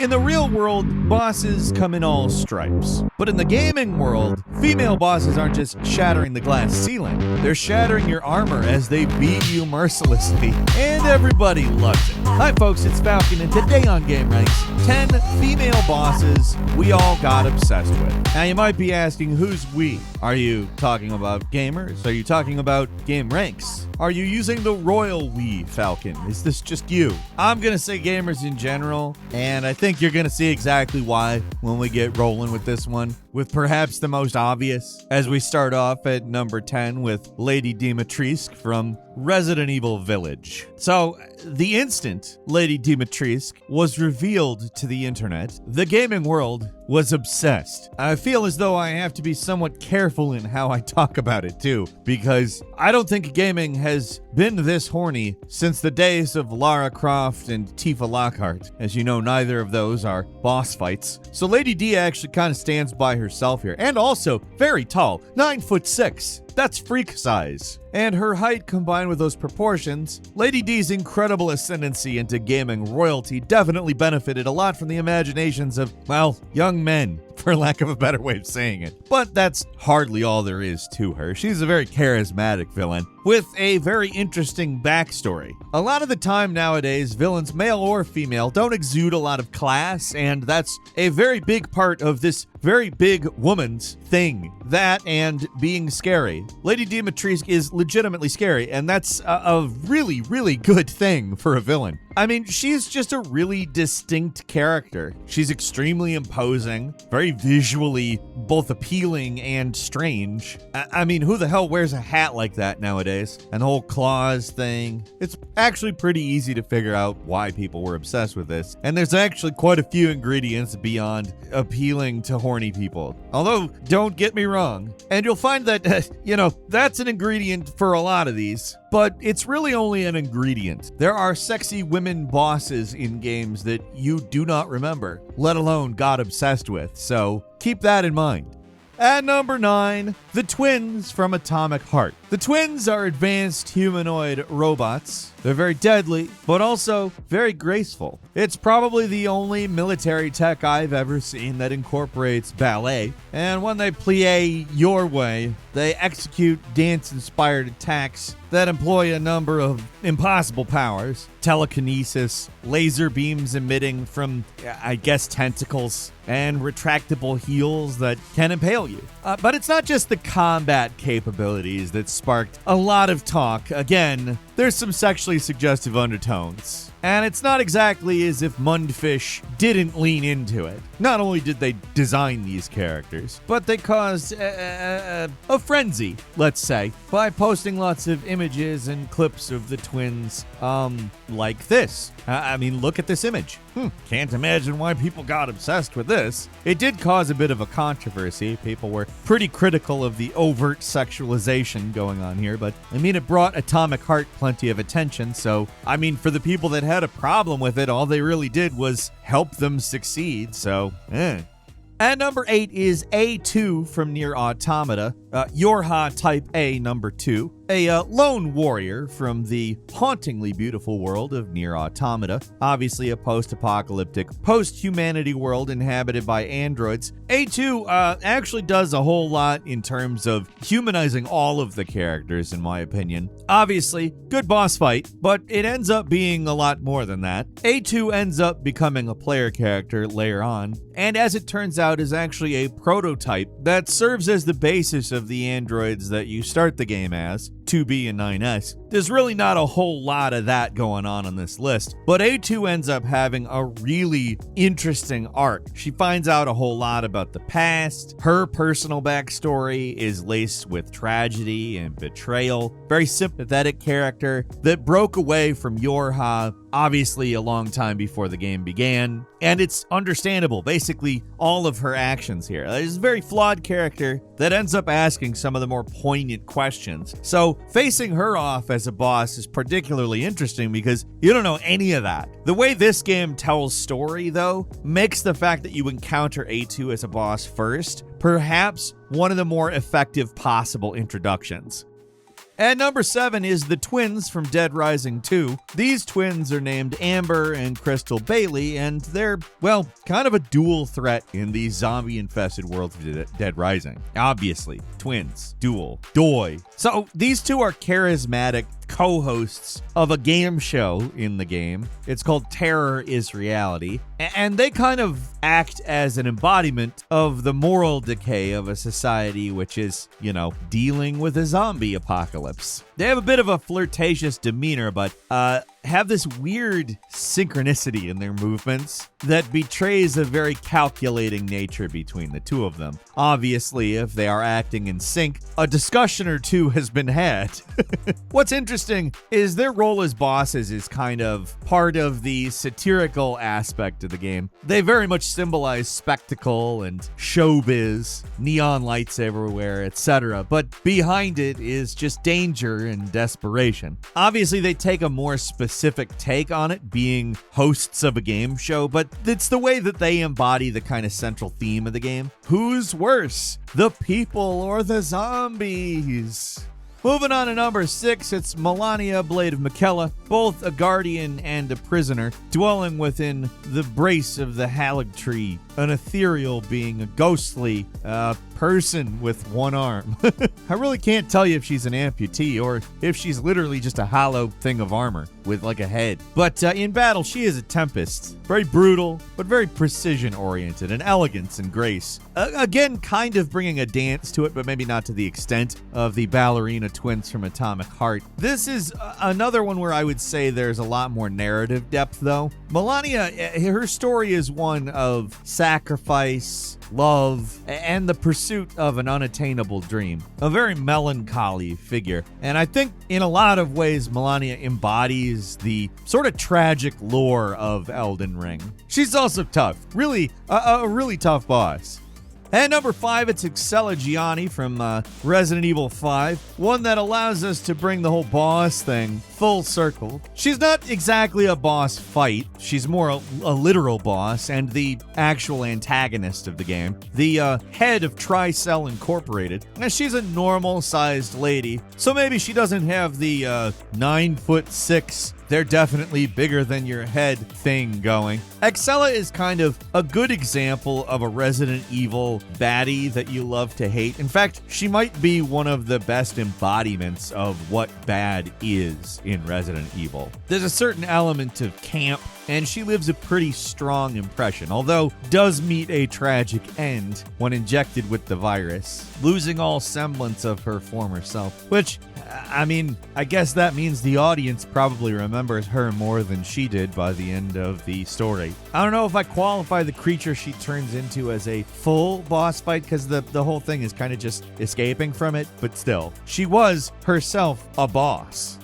In the real world, bosses come in all stripes. But in the gaming world, female bosses aren't just shattering the glass ceiling. They're shattering your armor as they beat you mercilessly. And everybody loves it. Hi folks, it's Falcon, and today on gameranx, 10 female bosses we all got obsessed with. Now you might be asking, who's we? Are you talking about gamers? Are you talking about gameranx? Are you using the royal we, Falcon? Is this just you? I'm gonna say gamers in general, and I think you're gonna see exactly why when we get rolling with this one, with perhaps the most obvious, as we start off at number 10 with Lady Dimitrescu from Resident Evil Village. So, the instant Lady Dimitrescu was revealed to the internet, the gaming world was obsessed. I feel as though I have to be somewhat careful in how I talk about it too, because I don't think gaming has been this horny since the days of Lara Croft and Tifa Lockhart. As you know, neither of those are boss fights. So Lady D actually kind of stands by herself here, and also very tall, 9'6". That's freak size. And her height combined with those proportions, Lady D's incredible ascendancy into gaming royalty definitely benefited a lot from the imaginations of, well, young men, for lack of a better way of saying it. But that's hardly all there is to her. She's a very charismatic villain with a very interesting backstory. A lot of the time nowadays, villains, male or female, don't exude a lot of class, and that's a very big part of this very big woman's thing. That and being scary. Lady Dimitrescu is legitimately scary, and that's a really, really good thing for a villain. I mean, she's just a really distinct character. She's extremely imposing, very visually both appealing and strange. I mean, who the hell wears a hat like that nowadays? And the whole claws thing. It's actually pretty easy to figure out why people were obsessed with this. And there's actually quite a few ingredients beyond appealing to horny people. Although, don't get me wrong. And you'll find that, that's an ingredient for a lot of these. But it's really only an ingredient. There are sexy women bosses in games that you do not remember, let alone got obsessed with, so keep that in mind. At number 9, the twins from Atomic Heart. The twins are advanced humanoid robots. They're very deadly, but also very graceful. It's probably the only military tech I've ever seen that incorporates ballet. And when they plie your way, they execute dance-inspired attacks that employ a number of impossible powers. Telekinesis, laser beams emitting from, tentacles, and retractable heels that can impale you. But it's not just the combat capabilities that sparked a lot of talk. Again, there's some sexually suggestive undertones. And it's not exactly as if Mundfish didn't lean into it. Not only did they design these characters, but they caused a frenzy, let's say, by posting lots of images and clips of the twins, like this. Look at this image. Can't imagine why people got obsessed with this. It did cause a bit of a controversy. People were pretty critical of the overt sexualization going on here, but it brought Atomic Heart plenty of attention. So, for the people that had a problem with it, all they really did was help them succeed. So, At number 8 is A2 from Nier Automata, Yorha Type A number 2, a lone warrior from the hauntingly beautiful world of Nier Automata, obviously a post-apocalyptic, post-humanity world inhabited by androids. A2 actually does a whole lot in terms of humanizing all of the characters, in my opinion. Obviously, good boss fight, but it ends up being a lot more than that. A2 ends up becoming a player character later on, and as it turns out is actually a prototype that serves as the basis of the androids that you start the game as, 2B and 9S. There's really not a whole lot of that going on this list, but A2 ends up having a really interesting arc. She finds out a whole lot about the past. Her personal backstory is laced with tragedy and betrayal. Very sympathetic character that broke away from Yorha, obviously a long time before the game began, and it's understandable, basically all of her actions here. She's a very flawed character that ends up asking some of the more poignant questions. So facing her off as a boss is particularly interesting because you don't know any of that. The way this game tells story, though, makes the fact that you encounter A2 as a boss first perhaps one of the more effective possible introductions. At number 7 is the twins from Dead Rising 2. These twins are named Amber and Crystal Bailey, and they're, well, kind of a dual threat in the zombie-infested world of Dead Rising. Obviously, twins, dual, doi. So these two are charismatic co-hosts of a game show in the game. It's called Terror is Reality, and they kind of act as an embodiment of the moral decay of a society which is, dealing with a zombie apocalypse. They have a bit of a flirtatious demeanor, but have this weird synchronicity in their movements that betrays a very calculating nature between the two of them. Obviously, if they are acting in sync, a discussion or two has been had. What's interesting is their role as bosses is kind of part of the satirical aspect of the game. They very much symbolize spectacle and showbiz, neon lights everywhere, etc. But behind it is just danger and desperation. Obviously, they take a more specific take on it, being hosts of a game show, but it's the way that they embody the kind of central theme of the game. Who's worse, the people or the zombies? Moving on to number 6, it's Melania, Blade of Miquella, both a guardian and a prisoner, dwelling within the brace of the Halig tree, an ethereal being, a ghostly person with one arm. I really can't tell you if she's an amputee or if she's literally just a hollow thing of armor with like a head. But in battle, she is a tempest. Very brutal, but very precision-oriented, and elegance and grace. Again, kind of bringing a dance to it, but maybe not to the extent of the ballerina twins from Atomic Heart. This is another one where I would say there's a lot more narrative depth, though. Melania, her story is one of sacrifice, love, and the pursuit of an unattainable dream. A very melancholy figure. And I think in a lot of ways, Melania embodies the sort of tragic lore of Elden Ring. She's also tough. Really, a really tough boss. At number 5, it's Excella Gianni from Resident Evil 5, one that allows us to bring the whole boss thing full circle. She's not exactly a boss fight, she's more a literal boss and the actual antagonist of the game, the head of Tricell Incorporated. Now, she's a normal-sized lady, so maybe she doesn't have the 9'6" they're definitely bigger than your head thing going. Excella is kind of a good example of a Resident Evil baddie that you love to hate. In fact, she might be one of the best embodiments of what bad is in Resident Evil. There's a certain element of camp, and she leaves a pretty strong impression, although does meet a tragic end when injected with the virus, losing all semblance of her former self, which, I mean, I guess that means the audience probably remembers her more than she did by the end of the story. I don't know if I qualify the creature she turns into as a full boss fight, because the whole thing is kind of just escaping from it, but still, she was herself a boss.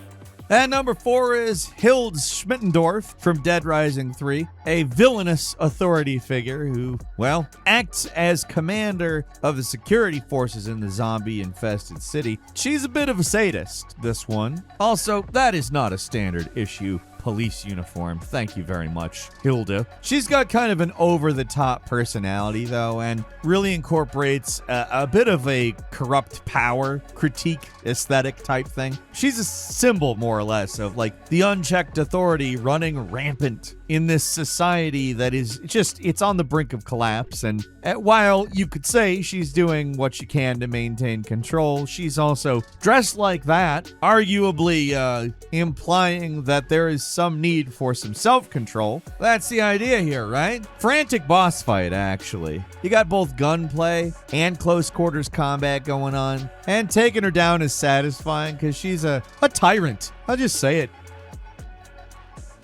At number 4 is Hild Schmittendorf from Dead Rising 3, a villainous authority figure who, well, acts as commander of the security forces in the zombie-infested city. She's a bit of a sadist, this one. Also, that is not a standard issue police uniform. Thank you very much, Hilda. She's got kind of an over-the-top personality, though, and really incorporates a bit of a corrupt power critique aesthetic type thing. She's a symbol, more or less, of like the unchecked authority running rampant in this society that is just, it's on the brink of collapse. And while you could say she's doing what she can to maintain control, she's also dressed like that, arguably implying that there is some need for some self-control. That's the idea here, right? Frantic boss fight, actually. You got both gunplay and close quarters combat going on, and taking her down is satisfying because she's a tyrant. I'll just say it.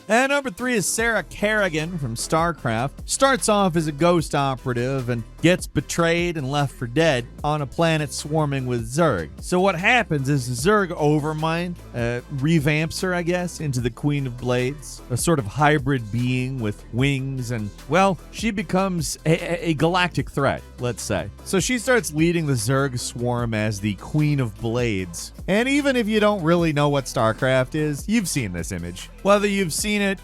And number 3 is Sarah Kerrigan from StarCraft. Starts off as a ghost operative and gets betrayed and left for dead on a planet swarming with Zerg. So what happens is the Zerg overmind revamps her, I guess, into the Queen of Blades, a sort of hybrid being with wings, and, well, she becomes a galactic threat, let's say. So she starts leading the Zerg swarm as the Queen of Blades. And even if you don't really know what StarCraft is, you've seen this image. Whether you've seen it,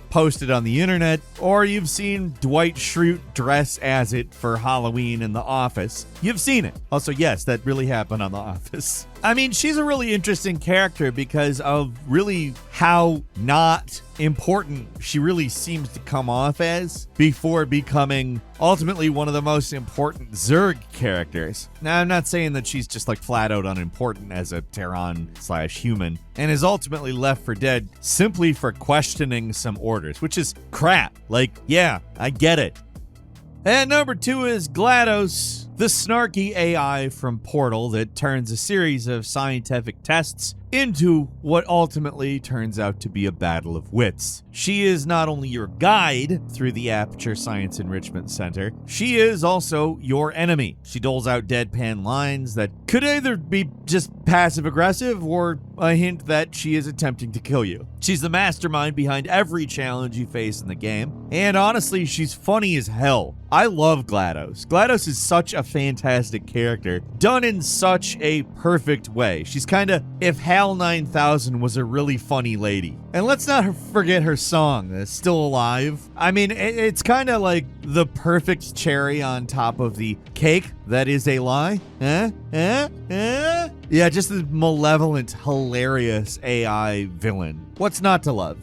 posted on the internet, or you've seen Dwight Schrute dress as it for Halloween in The Office, you've seen it. Also, yes, that really happened on The Office. I mean, she's a really interesting character because of really how not important she really seems to come off as before becoming ultimately one of the most important Zerg characters. Now, I'm not saying that she's just like flat out unimportant as a Terran/human and is ultimately left for dead simply for questioning some orders, which is crap. Like, yeah, I get it. And number 2 is GLaDOS, the snarky AI from Portal that turns a series of scientific tests into what ultimately turns out to be a battle of wits. She is not only your guide through the Aperture Science Enrichment Center, she is also your enemy. She doles out deadpan lines that could either be just passive-aggressive or a hint that she is attempting to kill you. She's the mastermind behind every challenge you face in the game, and honestly, she's funny as hell. I love GLaDOS. GLaDOS is such a fantastic character, done in such a perfect way. She's kinda if HAL 9000 was a really funny lady. And let's not forget her song, that's still alive. I mean, it's kinda like the perfect cherry on top of the cake that is a lie. Yeah, just the malevolent, hilarious AI villain. What's not to love?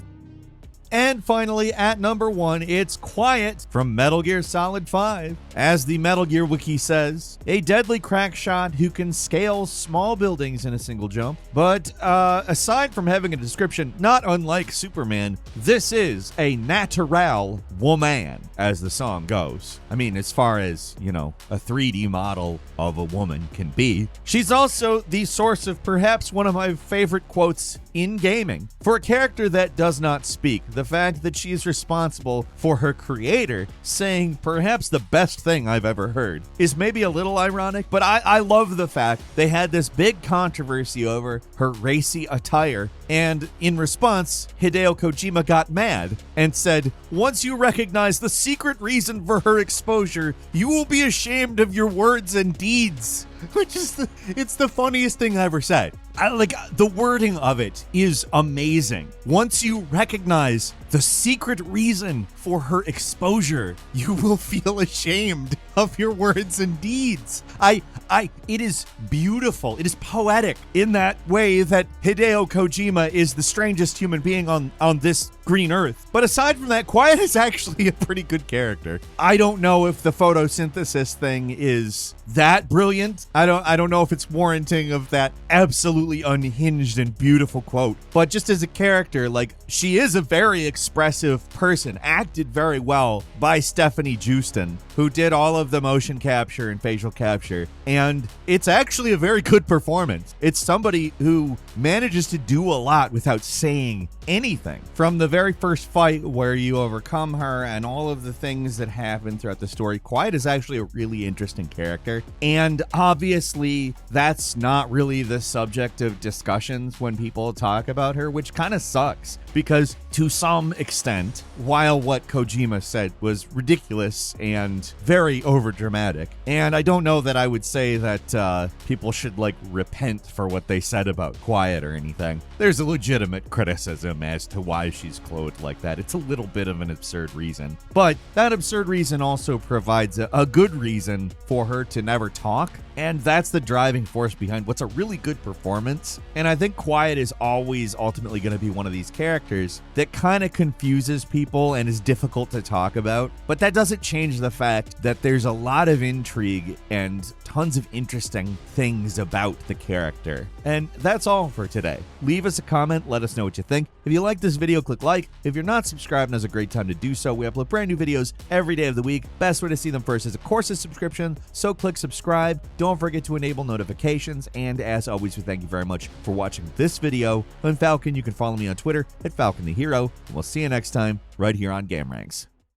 And finally, at number 1, it's Quiet from Metal Gear Solid 5. As the Metal Gear wiki says, a deadly crack shot who can scale small buildings in a single jump. But aside from having a description not unlike Superman, this is a natural woman, as the song goes. I mean, as far as, you know, a 3D model of a woman can be. She's also the source of perhaps one of my favorite quotes in gaming. For a character that does not speak, the fact that she is responsible for her creator saying perhaps the best thing I've ever heard is maybe a little ironic, but I love the fact they had this big controversy over her racy attire, and in response, Hideo Kojima got mad and said, once you recognize the secret reason for her exposure, you will be ashamed of your words and deeds. Which is it's the funniest thing I ever said. The wording of it is amazing. Once you recognize the secret reason for her exposure, you will feel ashamed of your words and deeds. It is beautiful. It is poetic in that way that Hideo Kojima is the strangest human being on this green earth. But aside from that, Quiet is actually a pretty good character. I don't know if the photosynthesis thing is that brilliant. I don't know if it's warranting of that absolutely unhinged and beautiful quote. But just as a character, like, she is a very expressive person, acted very well by Stephanie Justin, who did all of the motion capture and facial capture. And it's actually a very good performance. It's somebody who manages to do a lot without saying anything. From the very first fight where you overcome her and all of the things that happen throughout the story, Quiet is actually a really interesting character. And obviously, that's not really the subject of discussions when people talk about her, which kind of sucks. Because to some extent, while what Kojima said was ridiculous and very overdramatic, and I don't know that I would say that people should like repent for what they said about Quiet or anything. There's a legitimate criticism as to why she's clothed like that. It's a little bit of an absurd reason. But that absurd reason also provides a good reason for her to never talk. And that's the driving force behind what's a really good performance. And I think Quiet is always ultimately going to be one of these characters that kind of confuses people and is difficult to talk about. But that doesn't change the fact that there's a lot of intrigue and tons of interesting things about the character. And that's all for today. Leave us a comment, let us know what you think. If you like this video, click like. If you're not subscribed, now's a great time to do so. We upload brand new videos every day of the week. Best way to see them first is, of course, a subscription, so click subscribe. Don't forget to enable notifications, and as always, we thank you very much for watching this video. I'm Falcon. You can follow me on Twitter at Falcon the Hero, and we'll see you next time right here on gameranx.